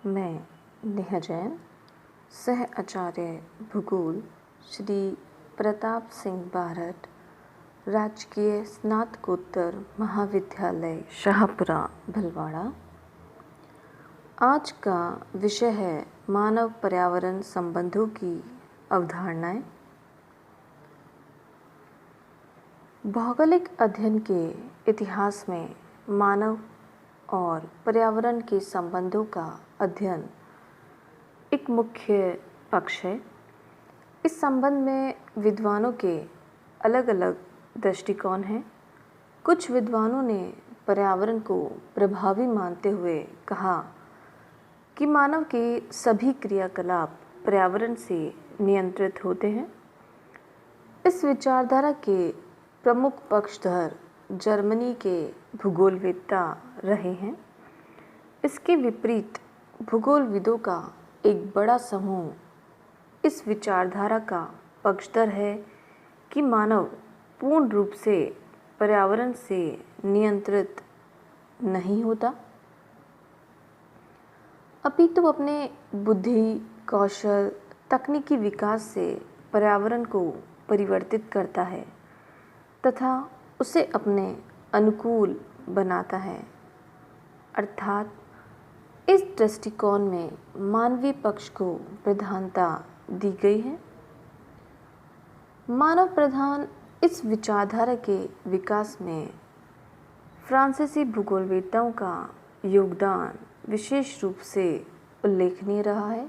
मैं नेहा जैन, सह आचार्य भूगोल श्री प्रताप सिंह बारठ, राजकीय स्नातकोत्तर महाविद्यालय शाहपुरा भीलवाड़ा। आज का विषय है मानव पर्यावरण संबंधों की अवधारणाएं। भौगोलिक अध्ययन के इतिहास में मानव और पर्यावरण के संबंधों का अध्ययन एक मुख्य पक्ष है। इस संबंध में विद्वानों के अलग अलग दृष्टिकोण हैं। कुछ विद्वानों ने पर्यावरण को प्रभावी मानते हुए कहा कि मानव के सभी क्रियाकलाप पर्यावरण से नियंत्रित होते हैं। इस विचारधारा के प्रमुख पक्षधर जर्मनी के भूगोलवेत्ता रहे हैं। इसके विपरीत भूगोलविदों का एक बड़ा समूह इस विचारधारा का पक्षधर है कि मानव पूर्ण रूप से पर्यावरण से नियंत्रित नहीं होता, अपितु अपने बुद्धि, कौशल, तकनीकी विकास से पर्यावरण को परिवर्तित करता है तथा उसे अपने अनुकूल बनाता है। अर्थात इस दृष्टिकोण में मानवीय पक्ष को प्रधानता दी गई है। मानव प्रधान इस विचारधारा के विकास में फ्रांसीसी भूगोलवेत्ताओं का योगदान विशेष रूप से उल्लेखनीय रहा है।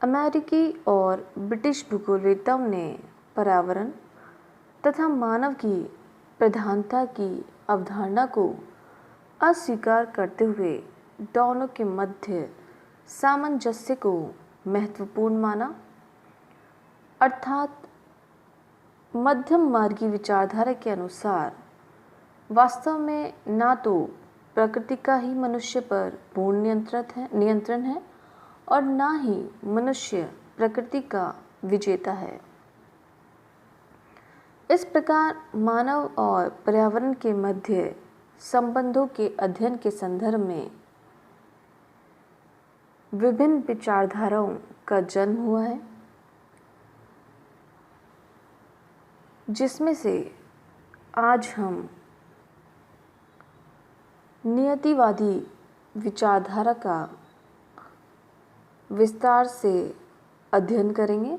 अमेरिकी और ब्रिटिश भूगोलवेत्ताओं ने पर्यावरण तथा मानव की प्रधानता की अवधारणा को अस्वीकार करते हुए दोनों के मध्य सामंजस्य को महत्वपूर्ण माना। अर्थात मध्यम मार्गी विचारधारा के अनुसार वास्तव में ना तो प्रकृति का ही मनुष्य पर पूर्ण नियंत्रण है और ना ही मनुष्य प्रकृति का विजेता है। इस प्रकार मानव और पर्यावरण के मध्य संबंधों के अध्ययन के संदर्भ में विभिन्न विचारधाराओं का जन्म हुआ है, जिसमें से आज हम नियतिवादी विचारधारा का विस्तार से अध्ययन करेंगे।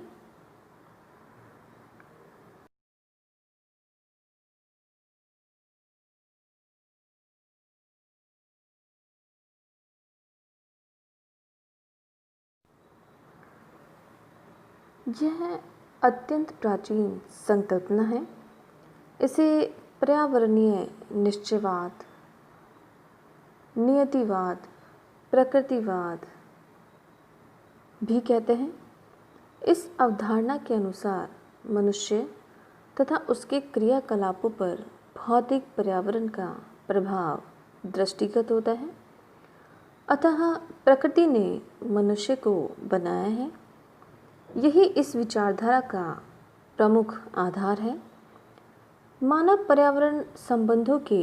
यह अत्यंत प्राचीन संकल्पना है। इसे पर्यावरणीय निश्चयवाद, नियतिवाद, प्रकृतिवाद भी कहते हैं। इस अवधारणा के अनुसार मनुष्य तथा उसके क्रियाकलापों पर भौतिक पर्यावरण का प्रभाव दृष्टिगत होता है। अतः प्रकृति ने मनुष्य को बनाया है। यही इस विचारधारा का प्रमुख आधार है। मानव पर्यावरण संबंधों के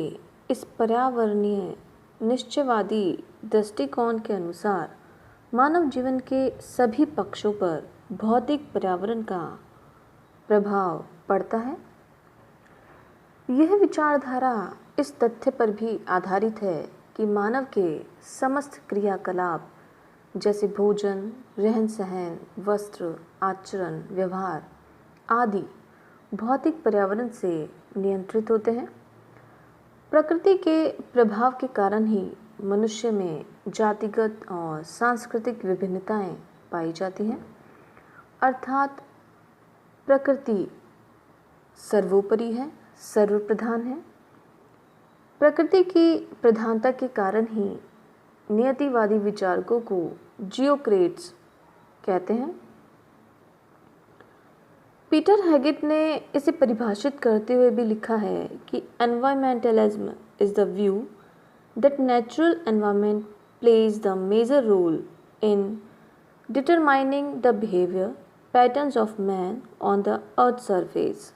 इस पर्यावरणीय निश्चयवादी दृष्टिकोण के अनुसार मानव जीवन के सभी पक्षों पर भौतिक पर्यावरण का प्रभाव पड़ता है। यह विचारधारा इस तथ्य पर भी आधारित है कि मानव के समस्त क्रियाकलाप जैसे भोजन, रहन सहन, वस्त्र, आचरण, व्यवहार आदि भौतिक पर्यावरण से नियंत्रित होते हैं। प्रकृति के प्रभाव के कारण ही मनुष्य में जातिगत और सांस्कृतिक विभिन्नताएं पाई जाती हैं। अर्थात प्रकृति सर्वोपरि है, सर्वप्रधान है। प्रकृति की प्रधानता के कारण ही नियतिवादी विचारकों को जियोक्रेट्स कहते हैं। पीटर हैगेट ने इसे परिभाषित करते हुए भी लिखा है कि environmentalism is the view that natural environment plays the major role in determining the behaviour patterns of man on the earth surface.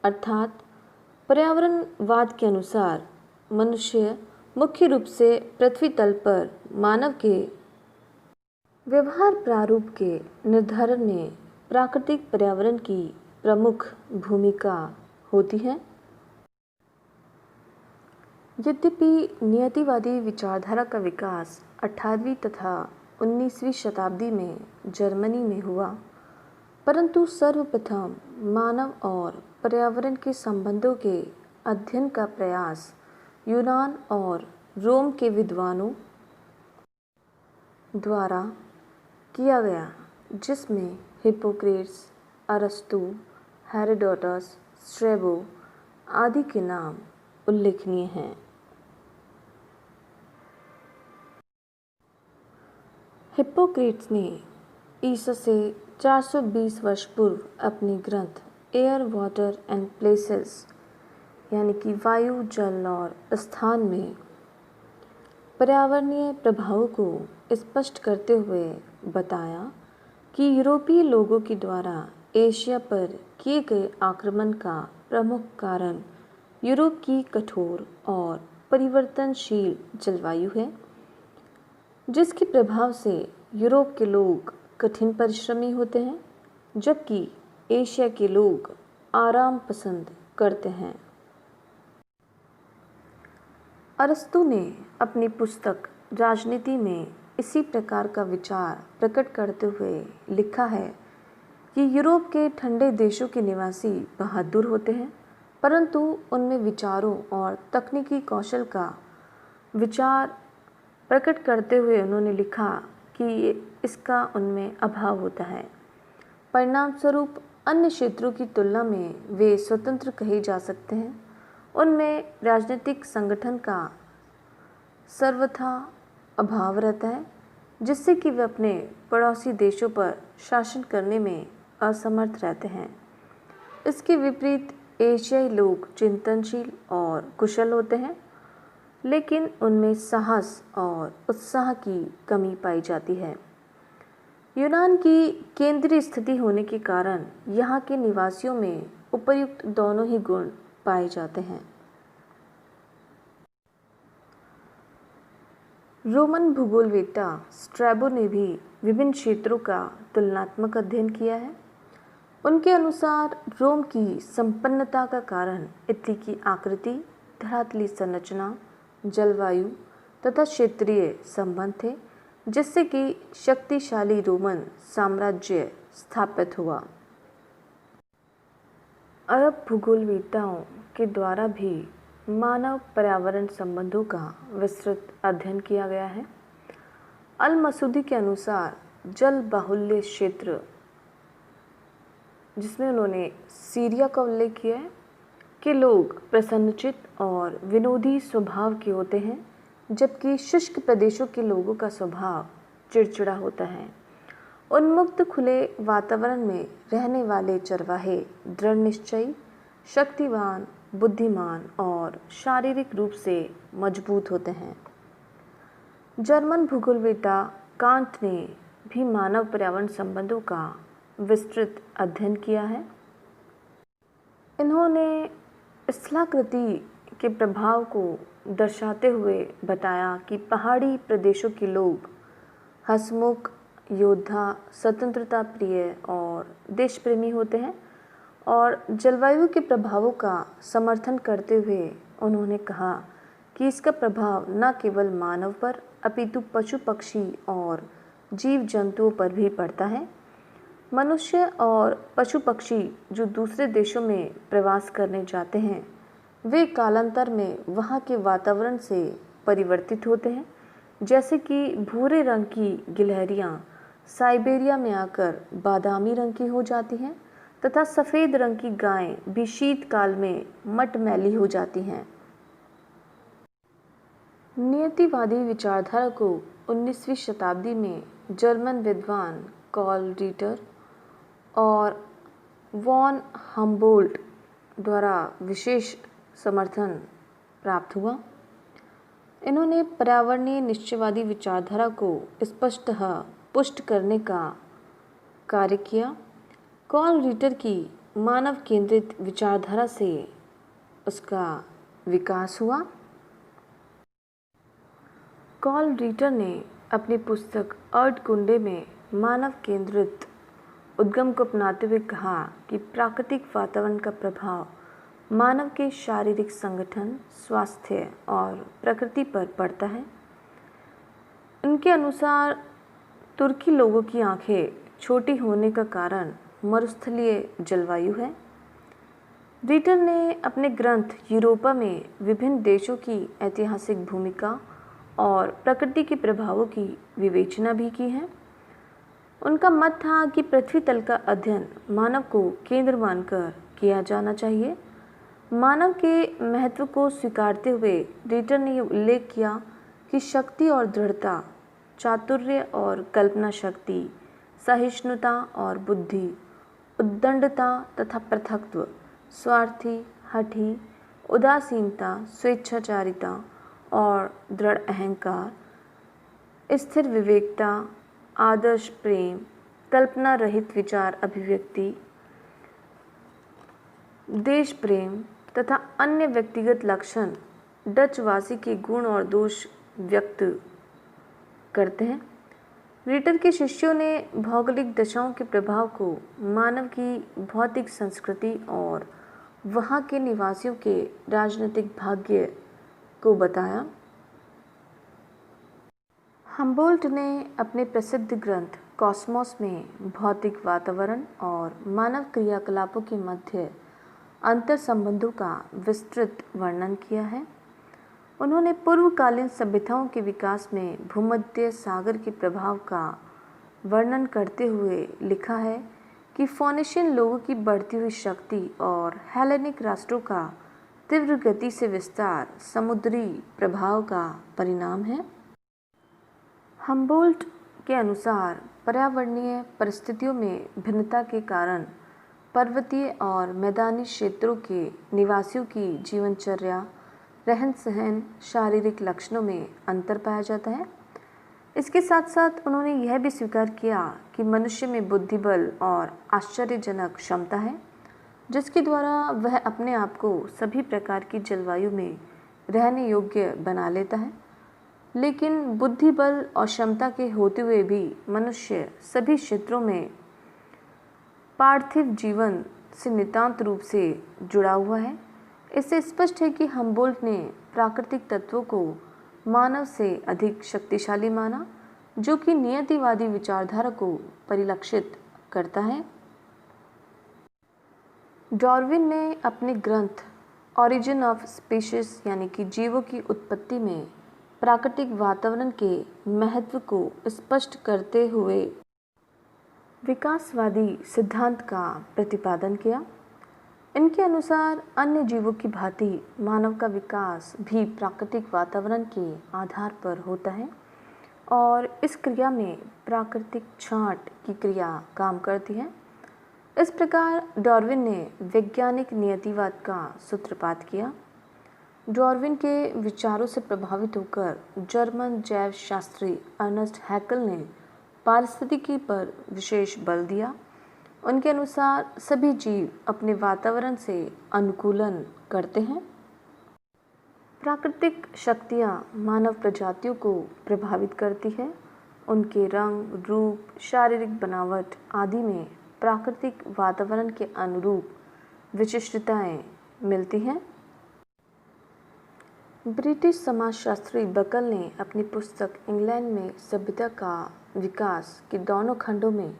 अर्थात पर्यावरणवाद के अनुसार मनुष्य मुख्य रूप से पृथ्वी तल पर मानव के व्यवहार प्रारूप के निर्धारण में प्राकृतिक पर्यावरण की प्रमुख भूमिका होती है। यद्यपि नियतिवादी विचारधारा का विकास 18वीं तथा 19वीं शताब्दी में जर्मनी में हुआ, परंतु सर्वप्रथम मानव और पर्यावरण के संबंधों के अध्ययन का प्रयास यूनान और रोम के विद्वानों द्वारा किया गया, जिसमें हिप्पोक्रेट्स, अरस्तु, हेरोडोटस, स्ट्रैबो आदि के नाम उल्लेखनीय हैं। हिप्पोक्रेट्स ने ईसा से 420 वर्ष पूर्व अपने ग्रंथ एयर वाटर एंड प्लेसेस यानी कि वायु, जल और स्थान में पर्यावरणीय प्रभावों को स्पष्ट करते हुए बताया कि यूरोपीय लोगों के द्वारा एशिया पर किए गए आक्रमण का प्रमुख कारण यूरोप की कठोर और परिवर्तनशील जलवायु है, जिसके प्रभाव से यूरोप के लोग कठिन परिश्रमी होते हैं, जबकि एशिया के लोग आराम पसंद करते हैं। अरस्तु ने अपनी पुस्तक राजनीति में इसी प्रकार का विचार प्रकट करते हुए लिखा है कि यूरोप के ठंडे देशों के निवासी बहादुर होते हैं, परंतु उनमें विचारों और तकनीकी कौशल का विचार प्रकट करते हुए उन्होंने लिखा कि इसका उनमें अभाव होता है। परिणाम स्वरूप अन्य क्षेत्रों की तुलना में वे स्वतंत्र कहे जा सकते हैं। उनमें राजनीतिक संगठन का सर्वथा अभाव रहता है, जिससे कि वे अपने पड़ोसी देशों पर शासन करने में असमर्थ रहते हैं। इसके विपरीत एशियाई लोग चिंतनशील और कुशल होते हैं, लेकिन उनमें साहस और उत्साह की कमी पाई जाती है। यूनान की केंद्रीय स्थिति होने के कारण यहाँ के निवासियों में उपर्युक्त दोनों ही गुण पाए जाते हैं। रोमन भूगोलवेत्ता स्ट्रैबो ने भी विभिन्न क्षेत्रों का तुलनात्मक अध्ययन किया है। उनके अनुसार रोम की संपन्नता का कारण इटली की आकृति, धरातली संरचना, जलवायु तथा क्षेत्रीय संबंध थे, जिससे कि शक्तिशाली रोमन साम्राज्य स्थापित हुआ। अरब भूगोलवेत्ताओं के द्वारा भी मानव पर्यावरण संबंधों का विस्तृत अध्ययन किया गया है। अल मसूदी के अनुसार जल बाहुल्य क्षेत्र, जिसमें उन्होंने सीरिया का उल्लेख किया है, के लोग प्रसन्नचित्त और विनोदी स्वभाव के होते हैं, जबकि शुष्क प्रदेशों के लोगों का स्वभाव चिड़चिड़ा होता है। उन्मुक्त खुले वातावरण में रहने वाले चरवाहे दृढ़ निश्चयी, शक्तिवान, बुद्धिमान और शारीरिक रूप से मजबूत होते हैं। जर्मन भूगोलवेत्ता कांट ने भी मानव पर्यावरण संबंधों का विस्तृत अध्ययन किया है। इन्होंने स्थलाकृति के प्रभाव को दर्शाते हुए बताया कि पहाड़ी प्रदेशों के लोग हंसमुख, योद्धा, स्वतंत्रता प्रिय और देशप्रेमी होते हैं, और जलवायु के प्रभावों का समर्थन करते हुए उन्होंने कहा कि इसका प्रभाव न केवल मानव पर अपितु पशु पक्षी और जीव जंतुओं पर भी पड़ता है। मनुष्य और पशु पक्षी जो दूसरे देशों में प्रवास करने जाते हैं, वे कालांतर में वहाँ के वातावरण से परिवर्तित होते हैं, जैसे कि भूरे रंग की गिलहरियाँ साइबेरिया में आकर बादामी रंग की हो जाती हैं तथा सफ़ेद रंग की गायें भी शीतकाल में मटमैली हो जाती हैं। नियतिवादी विचारधारा को 19वीं शताब्दी में जर्मन विद्वान कार्ल रिटर और वॉन हम्बोल्ट द्वारा विशेष समर्थन प्राप्त हुआ। इन्होंने पर्यावरणीय निश्चयवादी विचारधारा को स्पष्टतः पुष्ट करने का कार्य किया। कार्ल रिटर की मानव केंद्रित विचारधारा से उसका विकास हुआ। कार्ल रीटर ने अपनी पुस्तक अर्थ कुंडे में मानव केंद्रित उद्गम को अपनाते हुए कहा कि प्राकृतिक वातावरण का प्रभाव मानव के शारीरिक संगठन, स्वास्थ्य और प्रकृति पर पड़ता है। उनके अनुसार तुर्की लोगों की आंखें छोटी होने का कारण मरुस्थलीय जलवायु है। रीटर ने अपने ग्रंथ यूरोपा में विभिन्न देशों की ऐतिहासिक भूमिका और प्रकृति के प्रभावों की विवेचना भी की है। उनका मत था कि पृथ्वी तल का अध्ययन मानव को केंद्र मानकर किया जाना चाहिए। मानव के महत्व को स्वीकारते हुए रीटर ने यह उल्लेख किया कि शक्ति और दृढ़ता, चातुर्य और कल्पना शक्ति, सहिष्णुता और बुद्धि, उद्दंडता तथा पृथकत्व, स्वार्थी, हठी, उदासीनता, स्वेच्छाचारिता और दृढ़ अहंकार, स्थिर विवेकता, आदर्श प्रेम, कल्पना रहित विचार अभिव्यक्ति, देश प्रेम तथा अन्य व्यक्तिगत लक्षण डचवासी के गुण और दोष व्यक्त करते हैं। रीटर के शिष्यों ने भौगोलिक दशाओं के प्रभाव को मानव की भौतिक संस्कृति और वहाँ के निवासियों के राजनीतिक भाग्य को बताया। हम्बोल्ट ने अपने प्रसिद्ध ग्रंथ कॉस्मोस में भौतिक वातावरण और मानव क्रियाकलापों के मध्य अंतर संबंधों का विस्तृत वर्णन किया है। उन्होंने पूर्वकालीन सभ्यताओं के विकास में भूमध्य सागर के प्रभाव का वर्णन करते हुए लिखा है कि फोनिशियन लोगों की बढ़ती हुई शक्ति और हेलेनिक राष्ट्रों का तीव्र गति से विस्तार समुद्री प्रभाव का परिणाम है। हम्बोल्ट के अनुसार पर्यावरणीय परिस्थितियों में भिन्नता के कारण पर्वतीय और मैदानी क्षेत्रों के निवासियों की जीवनचर्या, रहन सहन, शारीरिक लक्षणों में अंतर पाया जाता है। इसके साथ साथ उन्होंने यह भी स्वीकार किया कि मनुष्य में बुद्धिबल और आश्चर्यजनक क्षमता है, जिसके द्वारा वह अपने आप को सभी प्रकार की जलवायु में रहने योग्य बना लेता है। लेकिन बुद्धिबल और क्षमता के होते हुए भी मनुष्य सभी क्षेत्रों में पार्थिव जीवन से नितांत रूप से जुड़ा हुआ है। इससे स्पष्ट है कि हम्बोल्ट ने प्राकृतिक तत्वों को मानव से अधिक शक्तिशाली माना, जो कि नियतिवादी विचारधारा को परिलक्षित करता है। डार्विन ने अपने ग्रंथ ओरिजिन ऑफ स्पीशीज यानी कि जीवों की उत्पत्ति में प्राकृतिक वातावरण के महत्व को स्पष्ट करते हुए विकासवादी सिद्धांत का प्रतिपादन किया। इनके अनुसार अन्य जीवों की भांति मानव का विकास भी प्राकृतिक वातावरण के आधार पर होता है और इस क्रिया में प्राकृतिक छांट की क्रिया काम करती है। इस प्रकार डार्विन ने वैज्ञानिक नियतिवाद का सूत्रपात किया। डार्विन के विचारों से प्रभावित होकर जर्मन जैव शास्त्री अर्नेस्ट हैकेल ने पारिस्थितिकी पर विशेष बल दिया। उनके अनुसार सभी जीव अपने वातावरण से अनुकूलन करते हैं। प्राकृतिक शक्तियाँ मानव प्रजातियों को प्रभावित करती है। उनके रंग, रूप, शारीरिक बनावट आदि में प्राकृतिक वातावरण के अनुरूप विशिष्टताएं मिलती हैं। ब्रिटिश समाजशास्त्री बकल ने अपनी पुस्तक इंग्लैंड में सभ्यता का विकास के दोनों खंडों में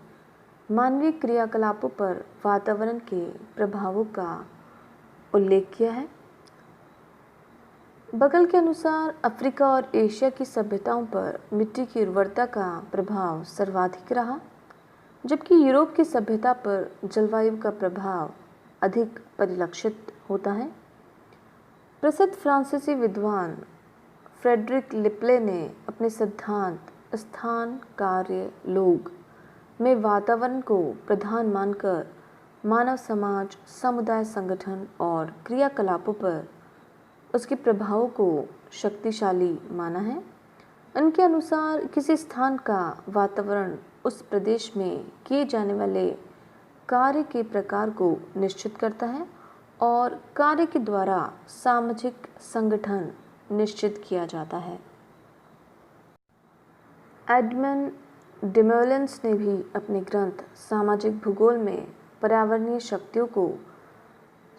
मानवीय क्रियाकलापों पर वातावरण के प्रभावों का उल्लेख किया है। बकल के अनुसार अफ्रीका और एशिया की सभ्यताओं पर मिट्टी की उर्वरता का प्रभाव सर्वाधिक रहा, जबकि यूरोप की सभ्यता पर जलवायु का प्रभाव अधिक परिलक्षित होता है। प्रसिद्ध फ्रांसीसी विद्वान फ्रेडरिक लिपले ने अपने सिद्धांत स्थान, कार्य, लोग में वातावरण को प्रधान मानकर मानव समाज, समुदाय संगठन और क्रियाकलापों पर उसके प्रभावों को शक्तिशाली माना है। उनके अनुसार किसी स्थान का वातावरण उस प्रदेश में किए जाने वाले कार्य के प्रकार को निश्चित करता है और कार्य के द्वारा सामाजिक संगठन निश्चित किया जाता है। एडमंड डिमोलेंस ने भी अपने ग्रंथ सामाजिक भूगोल में पर्यावरणीय शक्तियों को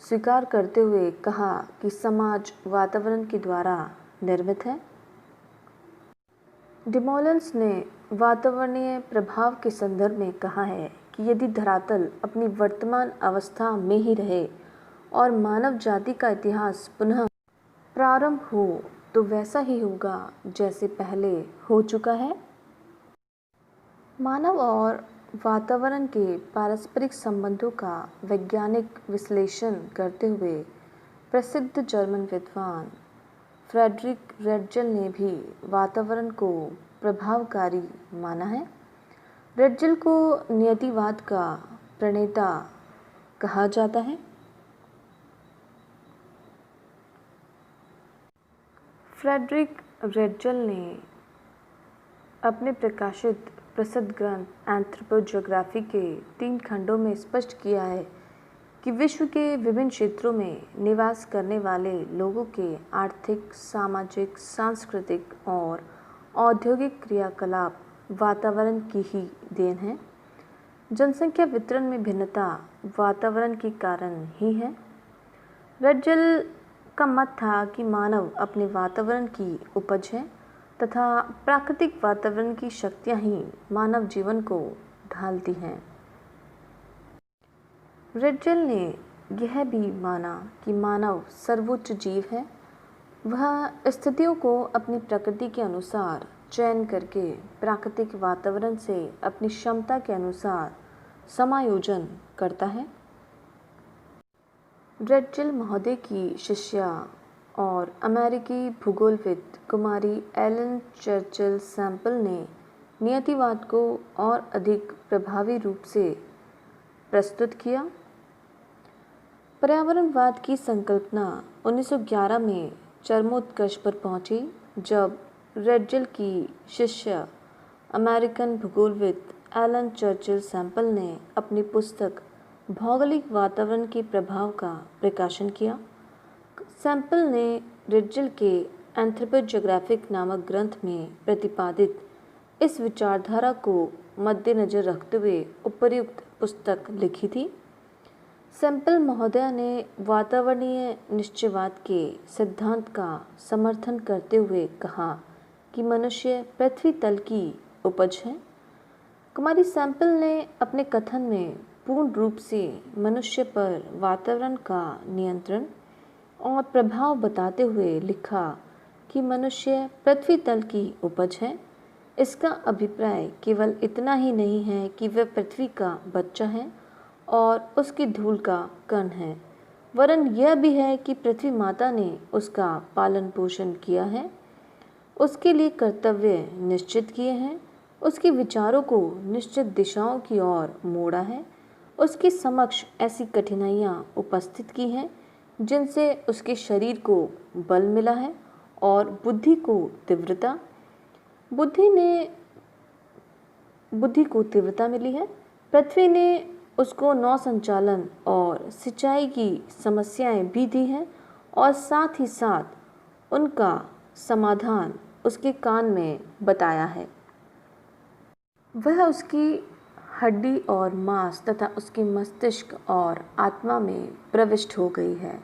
स्वीकार करते हुए कहा कि समाज वातावरण के द्वारा निर्मित है। डिमोलेंस ने वातावरणीय प्रभाव के संदर्भ में कहा है कि यदि धरातल अपनी वर्तमान अवस्था में ही रहे और मानव जाति का इतिहास पुनः प्रारंभ हो तो वैसा ही होगा जैसे पहले हो चुका है। मानव और वातावरण के पारस्परिक संबंधों का वैज्ञानिक विश्लेषण करते हुए प्रसिद्ध जर्मन विद्वान फ्रेडरिक रेटजेल ने भी वातावरण को प्रभावकारी माना है। रेटजेल को नियतिवाद का प्रणेता कहा जाता है। फ्रेडरिक रेटजेल ने अपने प्रकाशित प्रसिद्ध ग्रंथ एंथ्रोपोज्योग्राफी के 3 खंडों में स्पष्ट किया है कि विश्व के विभिन्न क्षेत्रों में निवास करने वाले लोगों के आर्थिक, सामाजिक, सांस्कृतिक और औद्योगिक क्रियाकलाप वातावरण की ही देन है। जनसंख्या वितरण में भिन्नता वातावरण के कारण ही है। रेटजेल का मत था कि मानव अपने वातावरण की उपज है तथा प्राकृतिक वातावरण की शक्तियाँ ही मानव जीवन को ढालती हैं। रेटजेल ने यह भी माना कि मानव सर्वोच्च जीव है। वह स्थितियों को अपनी प्रकृति के अनुसार चयन करके प्राकृतिक वातावरण से अपनी क्षमता के अनुसार समायोजन करता है। रेटजेल महोदय की शिष्या और अमेरिकी भूगोलविद कुमारी एलन चर्चिल सैंपल ने नियतिवाद को और अधिक प्रभावी रूप से प्रस्तुत किया। पर्यावरणवाद की संकल्पना 1911 में चरमोत्कर्ष पर पहुंची जब रेटजेल की शिष्य अमेरिकन भूगोलविद एलन चर्चिल सैंपल ने अपनी पुस्तक भौगोलिक वातावरण के प्रभाव का प्रकाशन किया। सैंपल ने रेटजेल के एंथ्रोपोज्योग्राफिक नामक ग्रंथ में प्रतिपादित इस विचारधारा को मद्देनजर रखते हुए उपर्युक्त पुस्तक लिखी थी। सैंपल महोदय ने वातावरणीय निश्चयवाद के सिद्धांत का समर्थन करते हुए कहा कि मनुष्य पृथ्वी तल की उपज है। कुमारी सैंपल ने अपने कथन में पूर्ण रूप से मनुष्य पर वातावरण का नियंत्रण और प्रभाव बताते हुए लिखा कि मनुष्य पृथ्वी तल की उपज है। इसका अभिप्राय केवल इतना ही नहीं है कि वह पृथ्वी का बच्चा है और उसकी धूल का कण है, वरन यह भी है कि पृथ्वी माता ने उसका पालन पोषण किया है, उसके लिए कर्तव्य निश्चित किए हैं, उसके विचारों को निश्चित दिशाओं की ओर मोड़ा है, उसके समक्ष ऐसी कठिनाइयाँ उपस्थित की हैं जिनसे उसके शरीर को बल मिला है और बुद्धि को तीव्रता मिली है। पृथ्वी ने उसको नौ संचालन और सिंचाई की समस्याएं भी दी हैं और साथ ही साथ उनका समाधान उसके कान में बताया है। वह उसकी हड्डी और मांस तथा उसके मस्तिष्क और आत्मा में प्रविष्ट हो गई है।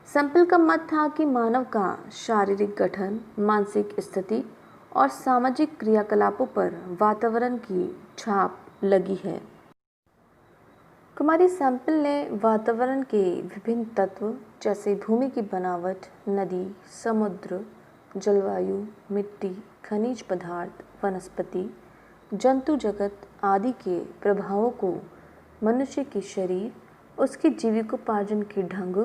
सैंपल का मत था कि मानव का शारीरिक गठन, मानसिक स्थिति और सामाजिक क्रियाकलापों पर वातावरण की छाप लगी है। कुमारी सैंपल ने वातावरण के विभिन्न तत्व जैसे भूमि की बनावट, नदी, समुद्र, जलवायु, मिट्टी, खनिज पदार्थ, वनस्पति, जंतु जगत आदि के प्रभावों को मनुष्य के शरीर, उसके जीविकोपार्जन के ढंग,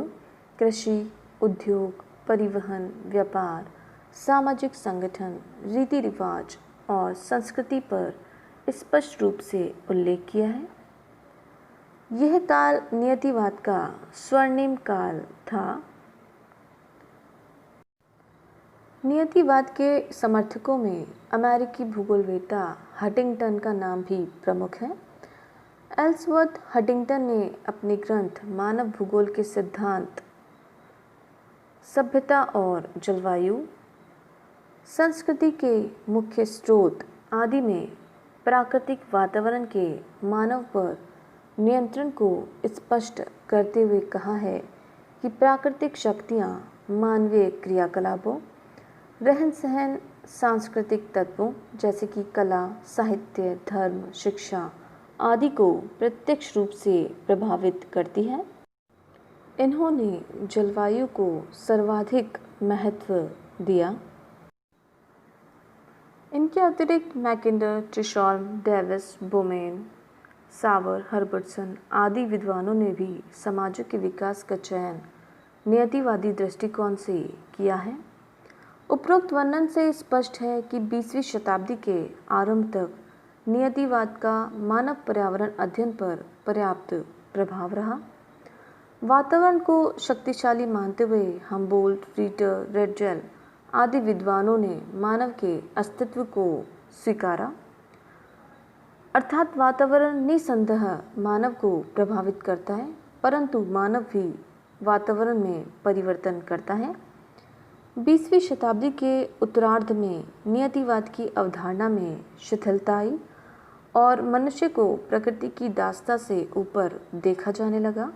कृषि, उद्योग, परिवहन, व्यापार, सामाजिक संगठन, रीति रिवाज और संस्कृति पर स्पष्ट रूप से उल्लेख किया है। यह काल नियतिवाद का स्वर्णिम काल था। नियतिवाद के समर्थकों में अमेरिकी भूगोलवेत्ता हंटिंगटन का नाम भी प्रमुख है। एल्सवर्थ हंटिंगटन ने अपने ग्रंथ मानव भूगोल के सिद्धांत, सभ्यता और जलवायु, संस्कृति के मुख्य स्रोत आदि में प्राकृतिक वातावरण के मानव पर नियंत्रण को स्पष्ट करते हुए कहा है कि प्राकृतिक शक्तियाँ मानवीय क्रियाकलापों, रहन सहन, सांस्कृतिक तत्वों जैसे कि कला, साहित्य, धर्म, शिक्षा आदि को प्रत्यक्ष रूप से प्रभावित करती है। इन्होंने जलवायु को सर्वाधिक महत्व दिया। इनके अतिरिक्त मैकिंडर, टिशॉल्म, डेविस, बोमेन, सावर, हर्बर्टसन आदि विद्वानों ने भी समाजों के विकास का चयन नियतिवादी दृष्टिकोण से किया है। उपरोक्त वर्णन से स्पष्ट है कि 20वीं शताब्दी के आरंभ तक नियतिवाद का मानव पर्यावरण अध्ययन पर पर्याप्त प्रभाव रहा। वातावरण को शक्तिशाली मानते हुए हम्बोल्ट, फ्रीटर, रेडजेल आदि विद्वानों ने मानव के अस्तित्व को स्वीकारा, अर्थात वातावरण निसंदेह मानव को प्रभावित करता है, परंतु मानव भी वातावरण में परिवर्तन करता है। 20वीं शताब्दी के उत्तरार्ध में नियतिवाद की अवधारणा में शिथिलता आई और मनुष्य को प्रकृति की दासता से ऊपर देखा जाने लगा।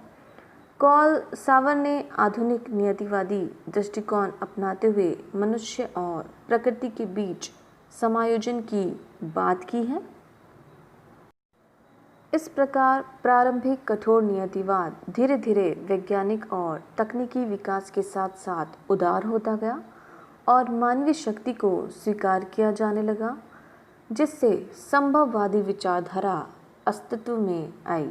कॉल सावर ने आधुनिक नियतिवादी दृष्टिकोण अपनाते हुए मनुष्य और प्रकृति के बीच समायोजन की बात की है। इस प्रकार प्रारंभिक कठोर नियतिवाद धीरे धीरे वैज्ञानिक और तकनीकी विकास के साथ साथ उदार होता गया और मानवीय शक्ति को स्वीकार किया जाने लगा, जिससे संभववादी विचारधारा अस्तित्व में आई।